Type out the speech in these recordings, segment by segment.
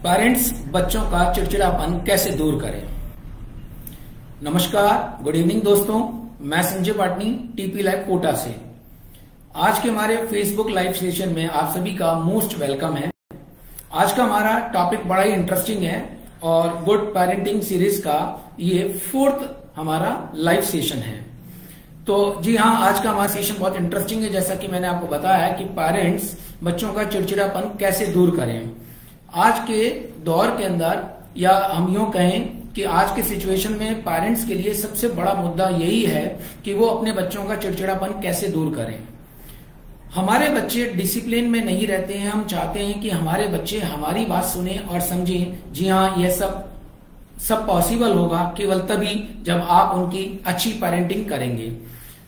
Parents बच्चों का चिड़चिड़ापन कैसे दूर करें। नमस्कार, गुड इवनिंग दोस्तों, मैं संजय पाटनी टीपी लाइव कोटा से। आज के हमारे फेसबुक लाइव सेशन में आप सभी का मोस्ट वेलकम है। आज का हमारा टॉपिक बड़ा ही इंटरेस्टिंग है और गुड पेरेंटिंग सीरीज का ये 4th हमारा लाइव सेशन है। तो जी हाँ, आज का हमारा सेशन बहुत इंटरेस्टिंग है। जैसा कि मैंने आपको बताया कि पेरेंट्स बच्चों का चिड़चिड़ापन कैसे दूर करें। आज के दौर के अंदर, या हम यूं कहें कि आज के सिचुएशन में पेरेंट्स के लिए सबसे बड़ा मुद्दा यही है कि वो अपने बच्चों का चिड़चिड़ापन कैसे दूर करें। हमारे बच्चे डिसिप्लिन में नहीं रहते हैं। हम चाहते हैं कि हमारे बच्चे हमारी बात सुने और समझें। जी हाँ, यह सब पॉसिबल होगा केवल तभी जब आप उनकी अच्छी पेरेंटिंग करेंगे।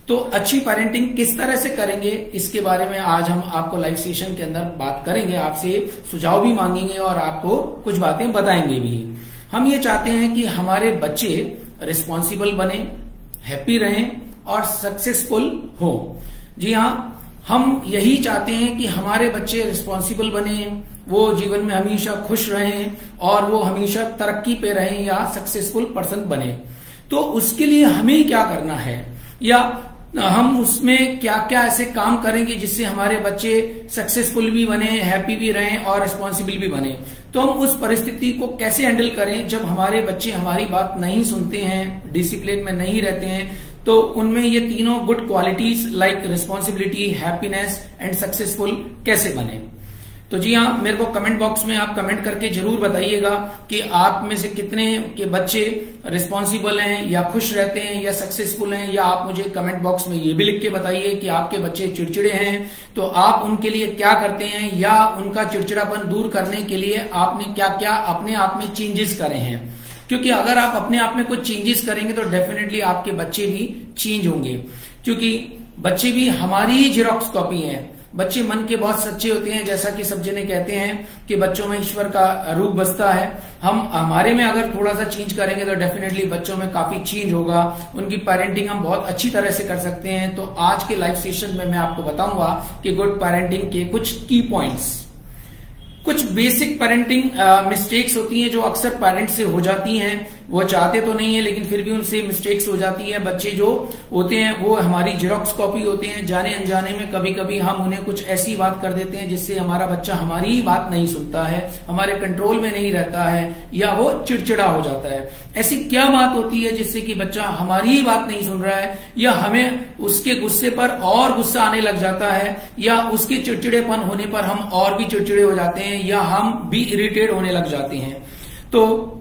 तो अच्छी पेरेंटिंग किस तरह से करेंगे, इसके बारे में आज हम आपको लाइव सेशन के अंदर बात करेंगे। आपसे सुझाव भी मांगेंगे और आपको कुछ बातें बताएंगे भी। हम ये चाहते हैं कि हमारे बच्चे रिस्पॉन्सिबल बने, हैप्पी रहें और सक्सेसफुल हो। जी हाँ, हम यही चाहते हैं कि हमारे बच्चे रिस्पॉन्सिबल बने, वो जीवन में हमेशा खुश रहें और वो हमेशा तरक्की पे रहें या सक्सेसफुल पर्सन बने। तो उसके लिए हमें क्या करना है, या हम उसमें क्या क्या ऐसे काम करेंगे जिससे हमारे बच्चे सक्सेसफुल भी बने, हैप्पी भी रहें और रिस्पॉन्सिबल भी बने। तो हम उस परिस्थिति को कैसे हैंडल करें जब हमारे बच्चे हमारी बात नहीं सुनते हैं, डिसिप्लिन में नहीं रहते हैं। तो उनमें ये तीनों good qualities like responsibility, happiness and successful कैसे बने। तो जी हाँ, मेरे को कमेंट बॉक्स में आप कमेंट करके जरूर बताइएगा कि आप में से कितने के बच्चे रिस्पॉन्सिबल हैं या खुश रहते हैं या सक्सेसफुल हैं। या आप मुझे कमेंट बॉक्स में ये भी लिख के बताइए कि आपके बच्चे चिड़चिड़े हैं तो आप उनके लिए क्या करते हैं, या उनका चिड़चिड़ापन दूर करने के लिए आपने क्या क्या अपने आप में चेंजेस करे हैं। क्योंकि अगर आप अपने आप में कुछ चेंजेस करेंगे तो डेफिनेटली आपके बच्चे भी चेंज होंगे। क्योंकि बच्चे भी हमारी ही जेरॉक्स कॉपी हैं। बच्चे मन के बहुत सच्चे होते हैं। जैसा कि सब जने कहते हैं कि बच्चों में ईश्वर का रूप बसता है। हम हमारे में अगर थोड़ा सा चेंज करेंगे तो डेफिनेटली बच्चों में काफी चेंज होगा। उनकी पेरेंटिंग हम बहुत अच्छी तरह से कर सकते हैं। तो आज के लाइव सेशन में मैं आपको बताऊंगा कि गुड पेरेंटिंग के कुछ की पॉइंट्स, कुछ बेसिक पेरेंटिंग मिस्टेक्स होती हैं जो अक्सर पेरेंट्स से हो जाती हैं। वो चाहते तो नहीं है लेकिन फिर भी उनसे मिस्टेक्स हो जाती है। बच्चे जो होते हैं वो हमारी जेरॉक्स कॉपी होते हैं। जाने अनजाने में कभी कभी हम उन्हें कुछ ऐसी बात कर देते हैं जिससे हमारा बच्चा हमारी ही बात नहीं सुनता है, हमारे कंट्रोल में नहीं रहता है या वो चिड़चिड़ा हो जाता है। ऐसी क्या बात होती है जिससे कि बच्चा हमारी ही बात नहीं सुन रहा है, या हमें उसके गुस्से पर और गुस्सा आने लग जाता है, या उसके चिड़चिड़ेपन होने पर हम और भी चिड़चिड़े हो जाते हैं, या हम भी इरिटेट होने लग जाते हैं। तो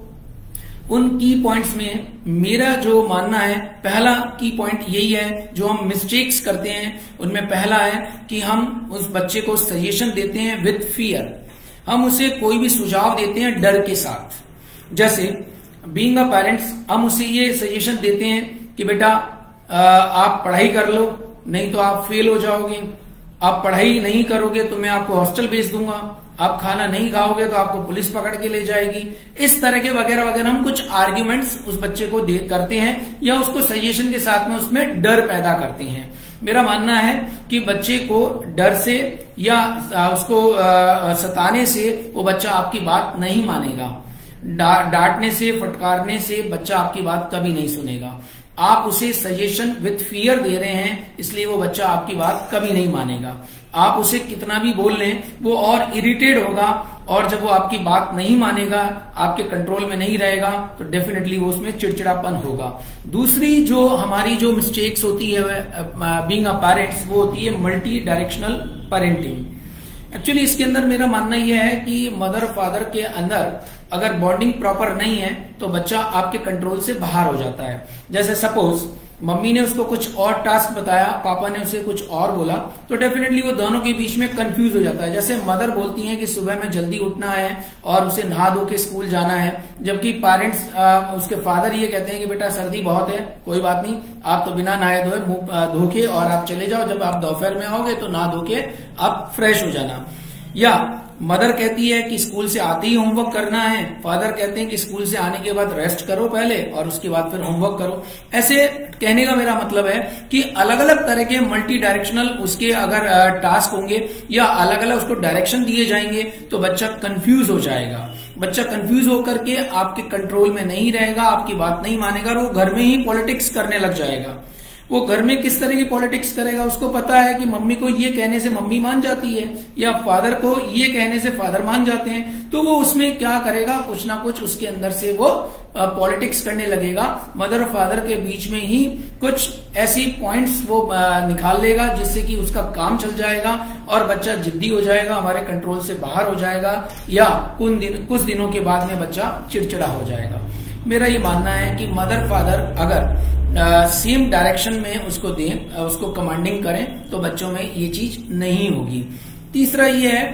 उन की पॉइंट्स में मेरा जो मानना है, पहला की पॉइंट यही है जो हम मिस्टेक्स करते हैं। उनमें पहला है कि हम उस बच्चे को सजेशन देते हैं विद फियर। हम उसे कोई भी सुझाव देते हैं डर के साथ। जैसे बीइंग अ पेरेंट्स हम उसे ये सजेशन देते हैं कि बेटा आप पढ़ाई कर लो, नहीं तो आप फेल हो जाओगे। आप पढ़ाई नहीं करोगे तो मैं आपको हॉस्टल भेज दूंगा। आप खाना नहीं खाओगे तो आपको पुलिस पकड़ के ले जाएगी। इस तरह के वगैरह वगैरह हम कुछ आर्ग्यूमेंट्स उस बच्चे को करते हैं, या उसको सजेशन के साथ में उसमें डर पैदा करते हैं। मेरा मानना है कि बच्चे को डर से या उसको सताने से वो बच्चा आपकी बात नहीं मानेगा। डांटने से, फटकारने से बच्चा आपकी बात कभी नहीं सुनेगा। आप उसे सजेशन विथ फियर दे रहे हैं, इसलिए वो बच्चा आपकी बात कभी नहीं मानेगा। आप उसे कितना भी बोल लें वो और इरिटेट होगा, और जब वो आपकी बात नहीं मानेगा, आपके कंट्रोल में नहीं रहेगा, तो डेफिनेटली वो उसमें चिड़चिड़ापन होगा। दूसरी जो हमारी जो मिस्टेक्स होती है बीइंग अ पेरेंट्स, वो होती है मल्टी डायरेक्शनल पेरेंटिंग। एक्चुअली इसके अंदर मेरा मानना यह है कि मदर फादर के अंदर अगर बॉन्डिंग प्रॉपर नहीं है तो बच्चा आपके कंट्रोल से बाहर हो जाता है। जैसे सपोज मम्मी ने उसको कुछ और टास्क बताया, पापा ने उसे कुछ और बोला, तो डेफिनेटली वो दोनों के बीच में कंफ्यूज हो जाता है। जैसे मदर बोलती हैं कि सुबह में जल्दी उठना है और उसे नहा धो के स्कूल जाना है, जबकि पेरेंट्स उसके फादर ये कहते हैं कि बेटा सर्दी बहुत है, कोई बात नहीं, आप तो बिना नहाए धोए मुंह धो के और आप चले जाओ। जब आप दोपहर में आओगे तो नहा धो के आप फ्रेश हो जाना। या मदर कहती है कि स्कूल से आते ही होमवर्क करना है, फादर कहते हैं कि स्कूल से आने के बाद रेस्ट करो पहले और उसके बाद फिर होमवर्क करो। ऐसे कहने का मेरा मतलब है कि अलग अलग तरह के मल्टी डायरेक्शनल उसके अगर टास्क होंगे या अलग अलग उसको डायरेक्शन दिए जाएंगे तो बच्चा कंफ्यूज हो जाएगा। बच्चा कंफ्यूज होकर के आपके कंट्रोल में नहीं रहेगा, आपकी बात नहीं मानेगा और वो घर में ही पॉलिटिक्स करने लग जाएगा। वो घर में किस तरह की पॉलिटिक्स करेगा, उसको पता है कि मम्मी को ये कहने से मम्मी मान जाती है या फादर को ये कहने से फादर मान जाते हैं, तो वो उसमें क्या करेगा, कुछ ना कुछ उसके अंदर से वो पॉलिटिक्स करने लगेगा। मदर और फादर के बीच में ही कुछ ऐसी पॉइंट्स वो निकाल लेगा जिससे कि उसका काम चल जाएगा और बच्चा जिद्दी हो जाएगा, हमारे कंट्रोल से बाहर हो जाएगा या कुछ दिनों के बाद में बच्चा चिड़चिड़ा हो जाएगा। मेरा ये मानना है कि मदर फादर अगर सेम डायरेक्शन में उसको दें, उसको कमांडिंग करें तो बच्चों में ये चीज नहीं होगी। तीसरा ये है,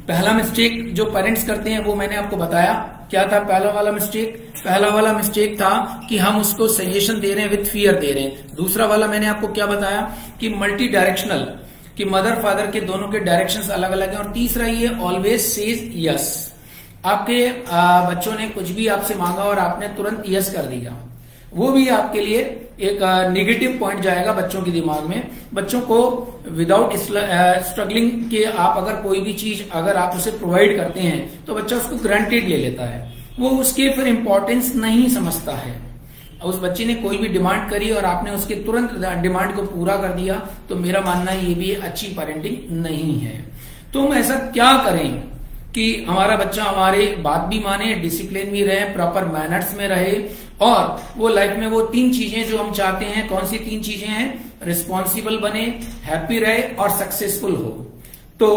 पहला मिस्टेक जो पेरेंट्स करते हैं वो मैंने आपको बताया। क्या था पहला वाला मिस्टेक था कि हम उसको सजेशन दे रहे हैं विथ फियर दे रहे हैं। दूसरा वाला मैंने आपको क्या बताया कि मल्टी डायरेक्शनल, कि मदर फादर के दोनों के डायरेक्शंस अलग अलग हैं। और तीसरा ये ऑलवेज सेज यस, आपके बच्चों ने कुछ भी आपसे मांगा और आपने तुरंत यस कर दिया, वो भी आपके लिए एक नेगेटिव पॉइंट जाएगा बच्चों के दिमाग में। बच्चों को विदाउट स्ट्रगलिंग के आप अगर कोई भी चीज अगर आप उसे प्रोवाइड करते हैं तो बच्चा उसको ग्रांटेड ले लेता है, वो उसके फिर इंपॉर्टेंस नहीं समझता है। उस बच्चे ने कोई भी डिमांड करी और आपने उसके तुरंत डिमांड को पूरा कर दिया तो मेरा मानना है ये भी अच्छी पेरेंटिंग नहीं है। तो हम ऐसा क्या करें कि हमारा बच्चा हमारे बात भी माने, डिसिप्लिन भी रहे, प्रॉपर मैनर्स में रहे और वो लाइफ में वो 3 चीजें जो हम चाहते हैं, कौन सी 3 चीजें हैं, रिस्पॉन्सिबल बने, हैप्पी रहे और सक्सेसफुल हो। तो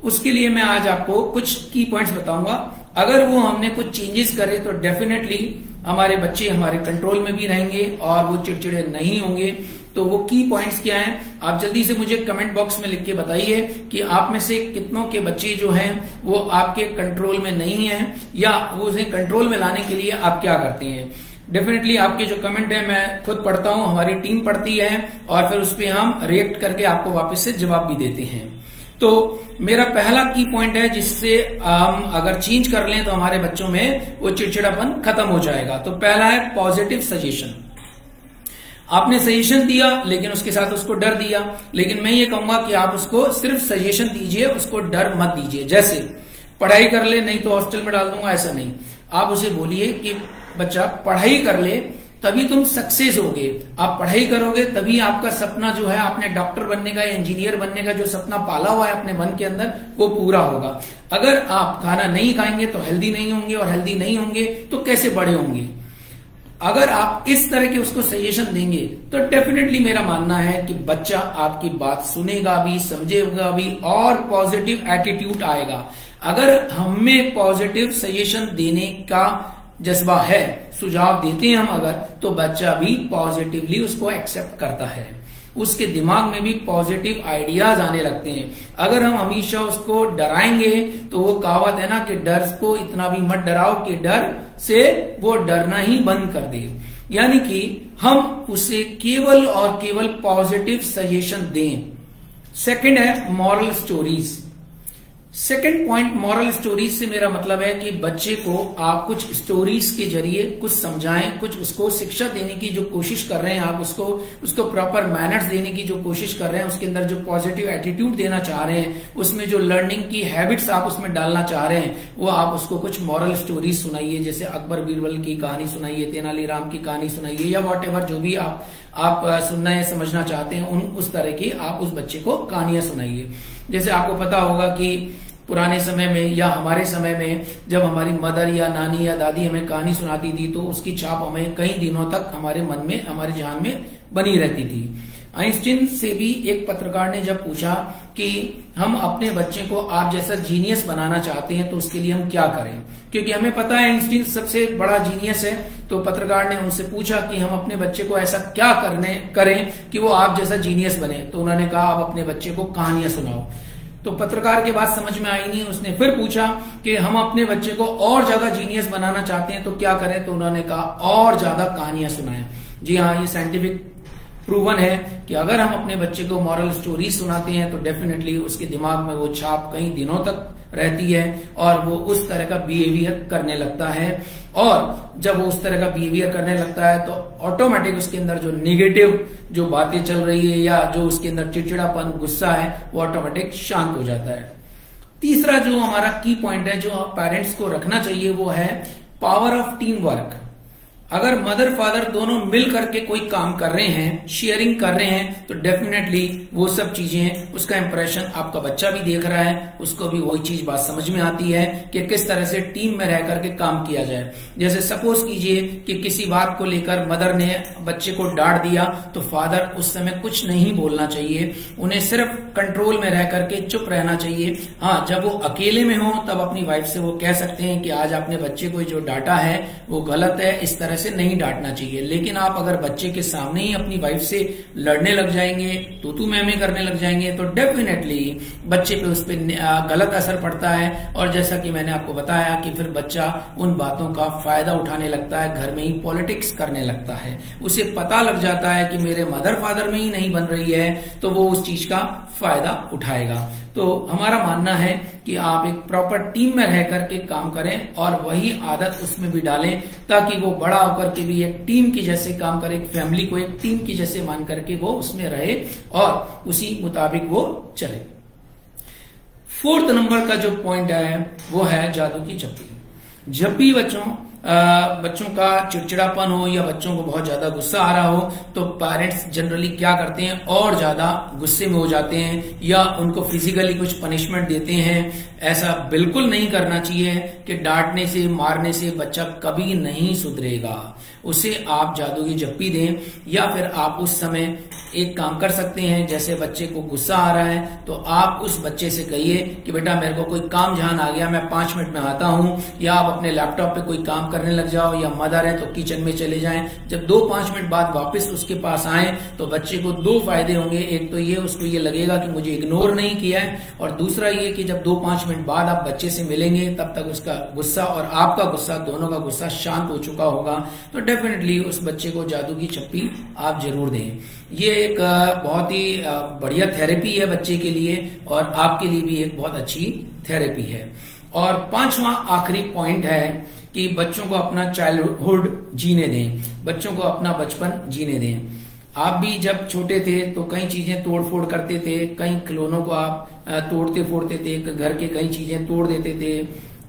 उसके लिए मैं आज आपको कुछ की पॉइंट्स बताऊंगा। अगर वो हमने कुछ चेंजेस करे तो डेफिनेटली हमारे बच्चे हमारे कंट्रोल में भी रहेंगे और वो चिड़चिड़े नहीं होंगे। तो वो की पॉइंट्स क्या हैं, आप जल्दी से मुझे कमेंट बॉक्स में लिख के बताइए कि आप में से कितनों के बच्चे जो हैं वो आपके कंट्रोल में नहीं हैं या वो उसे कंट्रोल में लाने के लिए आप क्या करते हैं। डेफिनेटली आपके जो कमेंट है मैं खुद पढ़ता हूं, हमारी टीम पढ़ती है और फिर उस पर हम रिएक्ट करके आपको वापस से जवाब भी देते हैं। तो मेरा पहला की पॉइंट है जिससे हम अगर चेंज कर लें तो हमारे बच्चों में वो चिड़चिड़ापन खत्म हो जाएगा। तो पहला है पॉजिटिव सजेशन। आपने सजेशन दिया लेकिन उसके साथ उसको डर दिया, लेकिन मैं ये कहूंगा कि आप उसको सिर्फ सजेशन दीजिए, उसको डर मत दीजिए। जैसे पढ़ाई कर ले नहीं तो हॉस्टल में डाल दूंगा, ऐसा नहीं। आप उसे बोलिए कि बच्चा पढ़ाई कर ले तभी तुम सक्सेस होगे, आप पढ़ाई करोगे तभी आपका सपना जो है आपने डॉक्टर बनने का या इंजीनियर बनने का जो सपना पाला हुआ है अपने मन के अंदर वो पूरा होगा। अगर आप खाना नहीं खाएंगे तो हेल्दी नहीं होंगे और हेल्दी नहीं होंगे तो कैसे बड़े होंगे। अगर आप इस तरह के उसको सजेशन देंगे तो डेफिनेटली मेरा मानना है कि बच्चा आपकी बात सुनेगा भी, समझेगा भी और पॉजिटिव एटीट्यूड आएगा। अगर हमें पॉजिटिव सजेशन देने का जज्बा है, सुझाव देते हैं हम अगर, तो बच्चा भी पॉजिटिवली उसको एक्सेप्ट करता है, उसके दिमाग में भी पॉजिटिव आइडियाज आने लगते हैं। अगर हम हमेशा उसको डराएंगे तो वो कहावत है ना कि डर को इतना भी मत डराओ कि डर से वो डरना ही बंद कर दे। यानी कि हम उसे केवल और केवल पॉजिटिव सजेशन दें। सेकंड है moral stories. Second point moral stories से मेरा मतलब है कि बच्चे को आप कुछ स्टोरीज के जरिए कुछ समझाएं, कुछ उसको शिक्षा देने की जो कोशिश कर रहे हैं, आप उसको प्रॉपर मैनर्स देने की जो कोशिश कर रहे हैं, उसके अंदर जो पॉजिटिव एटीट्यूड देना चाह रहे हैं, उसमें जो लर्निंग की हैबिट्स आप उसमें डालना चाह रहे हैं, वो आप उसको कुछ मॉरल स्टोरीज सुनाइए। जैसे अकबर बीरबल की कहानी सुनाइए, तेनालीराम की कहानी सुनाइए या वॉट एवर जो भी आप सुनना है समझना चाहते हैं उस तरह की आप उस बच्चे को कहानियां सुनाइए। जैसे आपको पता होगा कि पुराने समय में या हमारे समय में जब हमारी मदर या नानी या दादी हमें कहानी सुनाती थी तो उसकी छाप हमें कई दिनों तक हमारे मन में, हमारे ध्यान में बनी रहती थी। आइंस्टीन से भी एक पत्रकार ने जब पूछा कि हम अपने बच्चे को आप जैसा जीनियस बनाना चाहते हैं तो उसके लिए हम क्या करें, क्योंकि हमें पता है आइंस्टीन सबसे बड़ा जीनियस है। तो पत्रकार ने उनसे पूछा कि हम अपने बच्चे को ऐसा क्या करें कि वो आप जैसा जीनियस बने। तो उन्होंने कहा आप अपने बच्चे को कहानियां सुनाओ। तो पत्रकार के बात समझ में आई नहीं, उसने फिर पूछा कि हम अपने बच्चे को और ज्यादा जीनियस बनाना चाहते हैं तो क्या करें। तो उन्होंने कहा और ज्यादा कहानियां सुनाएं। जी हाँ, ये साइंटिफिक प्रूवन है कि अगर हम अपने बच्चे को मॉरल स्टोरीज सुनाते हैं तो डेफिनेटली उसके दिमाग में वो छाप कई दिनों तक रहती है और वो उस तरह का बिहेवियर करने लगता है। और जब वो उस तरह का बिहेवियर करने लगता है तो ऑटोमेटिक उसके अंदर जो निगेटिव जो बातें चल रही है या जो उसके अंदर चिड़चिड़ापन, गुस्सा है, वो ऑटोमेटिक शांत हो जाता है। तीसरा जो हमारा की पॉइंट है जो पेरेंट्स को रखना चाहिए वो है पावर ऑफ टीम वर्क। अगर मदर फादर दोनों मिल करके कोई काम कर रहे हैं, शेयरिंग कर रहे हैं, तो डेफिनेटली वो सब चीजें, उसका इंप्रेशन आपका बच्चा भी देख रहा है, उसको भी वही चीज बात समझ में आती है कि किस तरह से टीम में रह करके काम किया जाए। जैसे सपोज कीजिए कि किसी बात को लेकर मदर ने बच्चे को डांट दिया तो फादर उस समय कुछ नहीं बोलना चाहिए, उन्हें सिर्फ कंट्रोल में रह करके चुप रहना चाहिए। हाँ, जब वो अकेले में हो तब अपनी वाइफ से वो कह सकते हैं कि आज आपने बच्चे को जो डांटा है वो गलत है, इस तरह से नहीं डांटना चाहिए। लेकिन आप अगर बच्चे के सामने ही अपनी वाइफ से लड़ने लग जाएंगे, तू मैं करने लग जाएंगे, तो डेफिनेटली बच्चे पे उस पर गलत असर पड़ता है। और जैसा कि मैंने आपको बताया कि फिर बच्चा उन बातों का फायदा उठाने लगता है, घर में ही पॉलिटिक्स करने लगता है। उसे पता लग जाता है कि मेरे मदर फादर में ही नहीं बन रही है, तो वो उस चीज का फायदा उठाएगा। तो हमारा मानना है कि आप एक प्रॉपर टीम में रह करके काम करें और वही आदत उसमें भी डालें ताकि वो बड़ा होकर के भी एक टीम की जैसे काम करे, एक फैमिली को एक टीम की जैसे मान करके वो उसमें रहे और उसी मुताबिक वो चले। फोर्थ नंबर का जो पॉइंट है वो है जादू की चप्पी। जब भी बच्चों का चिड़चिड़ापन हो या बच्चों को बहुत ज्यादा गुस्सा आ रहा हो तो पेरेंट्स जनरली क्या करते हैं, और ज्यादा गुस्से में हो जाते हैं या उनको फिजिकली कुछ पनिशमेंट देते हैं। ऐसा बिल्कुल नहीं करना चाहिए कि डांटने से, मारने से बच्चा कभी नहीं सुधरेगा। उसे आप जादू की चप्पी दें या फिर आप उस समय एक काम कर सकते हैं, जैसे बच्चे को गुस्सा आ रहा है तो आप उस बच्चे से कहिए कि बेटा मेरे को कोई काम ध्यान आ गया, मैं 5 मिनट में आता हूं, या आप अपने लैपटॉप पे कोई काम करने लग जाओ, या मदर है तो किचन में चले जाएं। जब 2-5 मिनट बाद वापस उसके पास आए तो बच्चे को 2 फायदे होंगे। एक तो ये, उसको ये लगेगा कि मुझे इग्नोर नहीं किया है, और दूसरा ये कि जब 2-5 मिनट बाद आप बच्चे से मिलेंगे तब तक उसका गुस्सा और आपका गुस्सा, दोनों का गुस्सा शांत हो चुका होगा। तो डेफिनेटली उस बच्चे को जादू की चप्पी आप जरूर दें। ये एक बहुत ही बढ़िया थेरेपी है बच्चे के लिए और आपके लिए भी एक बहुत अच्छी थेरेपी है। और 5वां आखिरी पॉइंट है कि बच्चों को अपना चाइल्डहुड जीने दें, बच्चों को अपना बचपन जीने दें। आप भी जब छोटे थे तो कई चीजें तोड़ फोड़ करते थे, कई खिलौनों को आप तोड़ते फोड़ते थे, घर के कई चीजें तोड़ देते थे।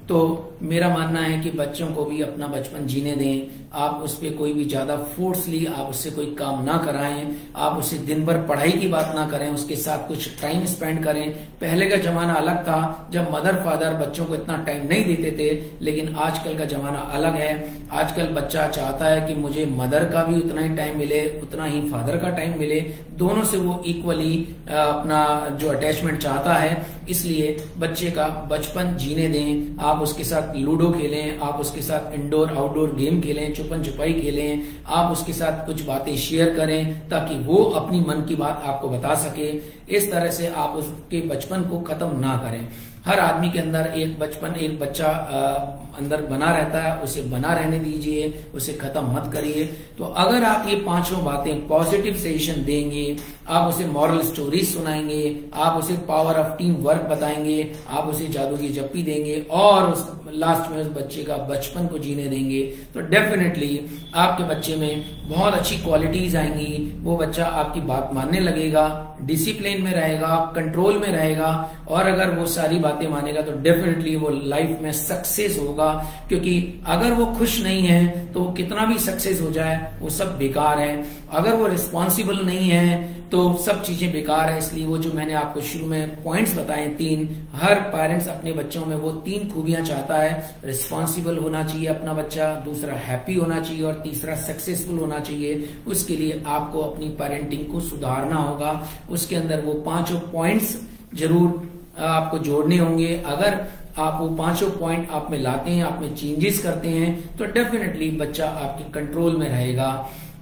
तो मेरा मानना है कि बच्चों को भी अपना बचपन जीने दें। आप उस पर कोई भी ज्यादा फोर्सली आप उससे कोई काम ना कराएं, आप उससे दिन भर पढ़ाई की बात ना करें, उसके साथ कुछ टाइम स्पेंड करें। पहले का जमाना अलग था जब मदर फादर बच्चों को इतना टाइम नहीं देते थे, लेकिन आजकल का जमाना अलग है। आजकल बच्चा चाहता है कि मुझे मदर का भी उतना ही टाइम मिले, उतना ही फादर का टाइम मिले, दोनों से वो इक्वली अपना जो अटैचमेंट चाहता है। इसलिए बच्चे का बचपन जीने दें। आप उसके साथ लूडो खेलें, आप उसके साथ इंडोर आउटडोर गेम खेलें, छुपन छुपाई खेलें, आप उसके साथ कुछ बातें शेयर करें ताकि वो अपनी मन की बात आपको बता सके। इस तरह से आप उसके बचपन को खत्म ना करें। हर आदमी के अंदर एक बचपन, एक बच्चा अंदर बना रहता है, उसे बना रहने दीजिए, उसे खत्म मत करिए। तो अगर आप ये 5 बातें पॉजिटिव सजेशन देंगे, आप उसे मॉरल स्टोरीज सुनाएंगे, आप उसे पावर ऑफ टीम वर्क बताएंगे, आप उसे जादू की चप्पी देंगे और लास्ट में उस बच्चे का बचपन को जीने देंगे, तो डेफिनेटली आपके बच्चे में बहुत अच्छी क्वालिटीज आएंगी। वो बच्चा आपकी बात मानने लगेगा, डिसिप्लिन में रहेगा, कंट्रोल में रहेगा, और अगर वो सारी बातें मानेगा तो डेफिनेटली वो लाइफ में सक्सेस होगा। क्योंकि अगर वो खुश नहीं है तो वो कितना भी सक्सेस हो जाए वो सब बेकार है। अगर वो रिस्पॉन्सिबल नहीं है तो सब चीजें बेकार है। इसलिए वो जो मैंने आपको शुरू में पॉइंट्स बताए 3, हर पेरेंट्स अपने बच्चों में वो 3 खूबियां चाहता है। रिस्पॉन्सिबल होना चाहिए अपना बच्चा, दूसरा हैप्पी होना चाहिए और तीसरा सक्सेसफुल होना चाहिए। उसके लिए आपको अपनी पेरेंटिंग को सुधारना होगा। उसके अंदर वो 5 पॉइंट्स जरूर आपको जोड़ने होंगे। अगर आप वो 5 पॉइंट आप में लाते हैं, आप में चेंजेस करते हैं, तो डेफिनेटली बच्चा आपके कंट्रोल में रहेगा।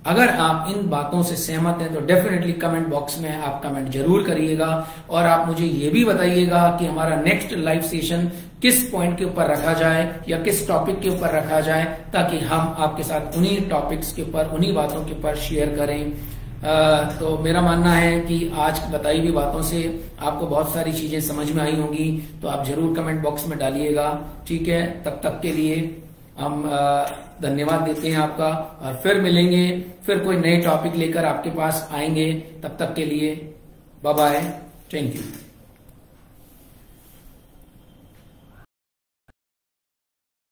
अगर आप इन बातों से सहमत हैं तो डेफिनेटली कमेंट बॉक्स में आप कमेंट जरूर करिएगा और आप मुझे ये भी बताइएगा कि हमारा नेक्स्ट लाइव सेशन किस पॉइंट के ऊपर रखा जाए या किस टॉपिक के ऊपर रखा जाए, ताकि हम आपके साथ उन्हीं टॉपिक्स के ऊपर, उन्हीं बातों के ऊपर शेयर करें। तो मेरा मानना है कि आज बताई हुई बातों से आपको बहुत सारी चीजें समझ में आई होंगी, तो आप जरूर कमेंट बॉक्स में डालिएगा। ठीक है, तब तक के लिए हम धन्यवाद देते हैं आपका, और फिर मिलेंगे, फिर कोई नए टॉपिक लेकर आपके पास आएंगे। तब तक के लिए बाय बाय, थैंक यू।